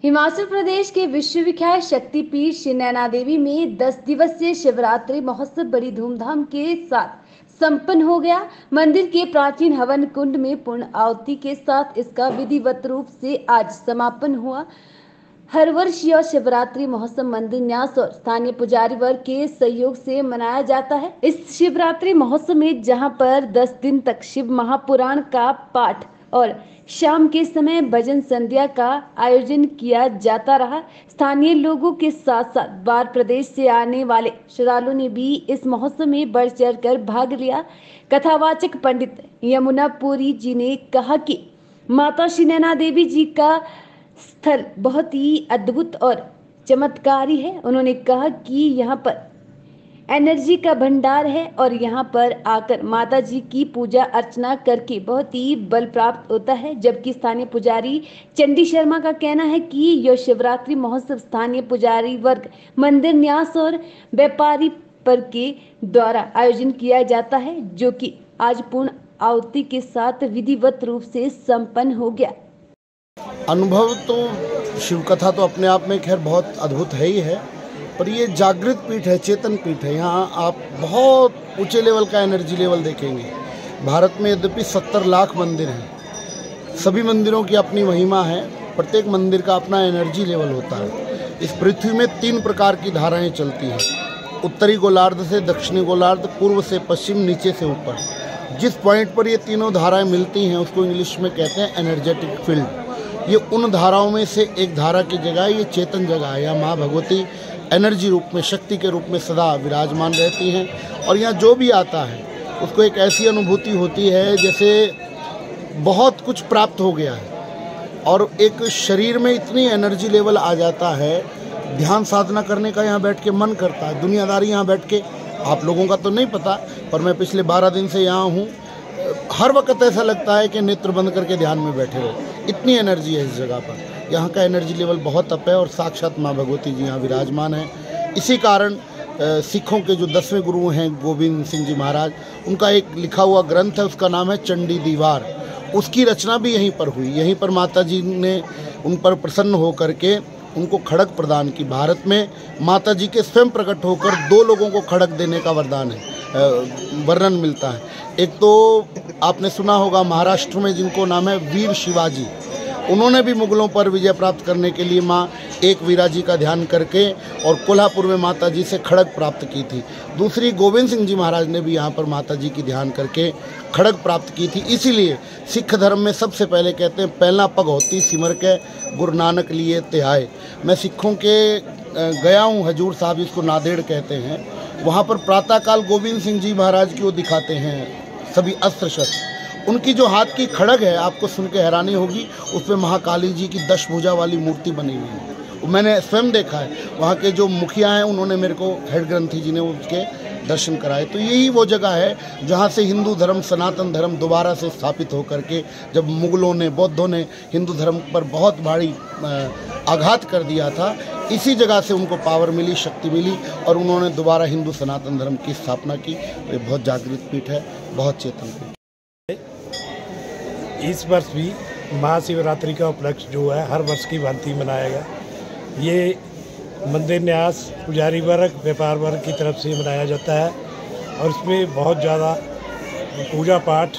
हिमाचल प्रदेश के विश्वविख्यात शक्तिपीठ श्री नैना देवी में 10 दिवसीय शिवरात्रि महोत्सव बड़ी धूमधाम के साथ संपन्न हो गया। मंदिर के प्राचीन हवन कुंड में पूर्ण आहुति के साथ इसका विधिवत रूप से आज समापन हुआ। हर वर्ष यह शिवरात्रि महोत्सव मंदिर न्यास और स्थानीय पुजारी वर्ग के सहयोग से मनाया जाता है। इस शिवरात्रि महोत्सव में जहां पर 10 दिन तक शिव महापुराण का पाठ और शाम के समय भजन संध्या का आयोजन किया जाता रहा। स्थानीय लोगों के साथ साथ बाहर प्रदेश से आने वाले श्रद्धालुओं ने भी इस महोत्सव में बढ़ चढ़कर भाग लिया। कथावाचक पंडित यमुना पुरी जी ने कहा कि माता श्री नैना देवी जी का स्थल बहुत ही अद्भुत और चमत्कारी है। उन्होंने कहा कि यहाँ पर एनर्जी का भंडार है और यहाँ पर आकर माता जी की पूजा अर्चना करके बहुत ही बल प्राप्त होता है। जबकि स्थानीय पुजारी चंडी शर्मा का कहना है कि यह शिवरात्रि महोत्सव स्थानीय पुजारी वर्ग, मंदिर न्यास और व्यापारी वर्ग के द्वारा आयोजन किया जाता है, जो कि आज पूर्ण आहुति के साथ विधिवत रूप से संपन्न हो गया। अनुभव तो शिव कथा तो अपने आप में खैर बहुत अद्भुत है ही है, पर ये जागृत पीठ है, चेतन पीठ है। यहाँ आप बहुत ऊंचे लेवल का एनर्जी लेवल देखेंगे। भारत में यद्यपि 70 लाख मंदिर हैं, सभी मंदिरों की अपनी महिमा है, प्रत्येक मंदिर का अपना एनर्जी लेवल होता है। इस पृथ्वी में 3 प्रकार की धाराएं चलती हैं, उत्तरी गोलार्ध से दक्षिणी गोलार्ध, पूर्व से पश्चिम, नीचे से ऊपर। जिस पॉइंट पर ये तीनों धाराएं मिलती हैं उसको इंग्लिश में कहते हैं एनर्जेटिक फील्ड। ये उन धाराओं में से एक धारा की जगह ये चेतन जगह है। यहाँ माँ भगवती एनर्जी रूप में, शक्ति के रूप में सदा विराजमान रहती हैं और यहाँ जो भी आता है उसको एक ऐसी अनुभूति होती है जैसे बहुत कुछ प्राप्त हो गया है और एक शरीर में इतनी एनर्जी लेवल आ जाता है, ध्यान साधना करने का यहाँ बैठ के मन करता है। दुनियादारी यहाँ बैठ के, आप लोगों का तो नहीं पता, पर मैं पिछले 12 दिन से यहाँ हूँ, हर वक्त ऐसा लगता है कि नेत्र बंद करके ध्यान में बैठे रहो, इतनी एनर्जी है इस जगह पर। यहाँ का एनर्जी लेवल बहुत अप है और साक्षात माँ भगवती जी यहाँ विराजमान है। इसी कारण सिखों के जो 10वें गुरु हैं गोविंद सिंह जी महाराज, उनका एक लिखा हुआ ग्रंथ है, उसका नाम है चंडी दीवार। उसकी रचना भी यहीं पर हुई। यहीं पर माता जी ने उन पर प्रसन्न होकर के उनको खड़ग प्रदान की। भारत में माता जी के स्वयं प्रकट होकर 2 लोगों को खड़ग देने का वरदान है, वर्णन मिलता है। एक तो आपने सुना होगा महाराष्ट्र में जिनको नाम है वीर शिवाजी, उन्होंने भी मुगलों पर विजय प्राप्त करने के लिए माँ एक वीरा जी का ध्यान करके और कोल्हापुर में माता जी से खड़ग प्राप्त की थी। दूसरी गोविंद सिंह जी महाराज ने भी यहाँ पर माता जी की ध्यान करके खड़ग प्राप्त की थी। इसीलिए सिख धर्म में सबसे पहले कहते हैं पहला पग होती सिमर के गुरु नानक लिए त्याय। मैं सिखों के गया हूँ, हजूर साहब इसको नादेड़ कहते हैं। वहाँ पर प्रातःकाल गोविंद सिंह जी महाराज की वो दिखाते हैं सभी अस्त्र शस्त्र। उनकी जो हाथ की खड़ग है, आपको सुन के हैरानी होगी, उस पर महाकाली जी की 10 भुजा वाली मूर्ति बनी हुई है। मैंने स्वयं देखा है। वहाँ के जो मुखिया हैं उन्होंने मेरे को, हेड ग्रंथी जी ने उसके दर्शन कराए। तो यही वो जगह है जहाँ से हिंदू धर्म, सनातन धर्म दोबारा से स्थापित होकर के, जब मुगलों ने, बौद्धों ने हिंदू धर्म पर बहुत भारी आघात कर दिया था, इसी जगह से उनको पावर मिली, शक्ति मिली और उन्होंने दोबारा हिंदू सनातन धर्म की स्थापना की। ये बहुत जागृत पीठ है, बहुत चेतन पीठ। इस वर्ष भी महाशिवरात्रि का उपलक्ष्य जो है हर वर्ष की भांति मनाएगा। ये मंदिर न्यास, पुजारी वर्ग, व्यापार वर्ग की तरफ से मनाया जाता है और इसमें बहुत ज़्यादा पूजा पाठ,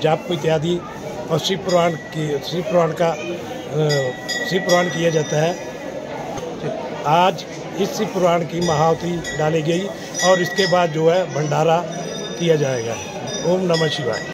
जाप इत्यादि और शिव पुराण किया जाता है। आज इस शिव पुराण की महाआहुति डाली गई और इसके बाद जो है भंडारा किया जाएगा। ओम नमः शिवाय।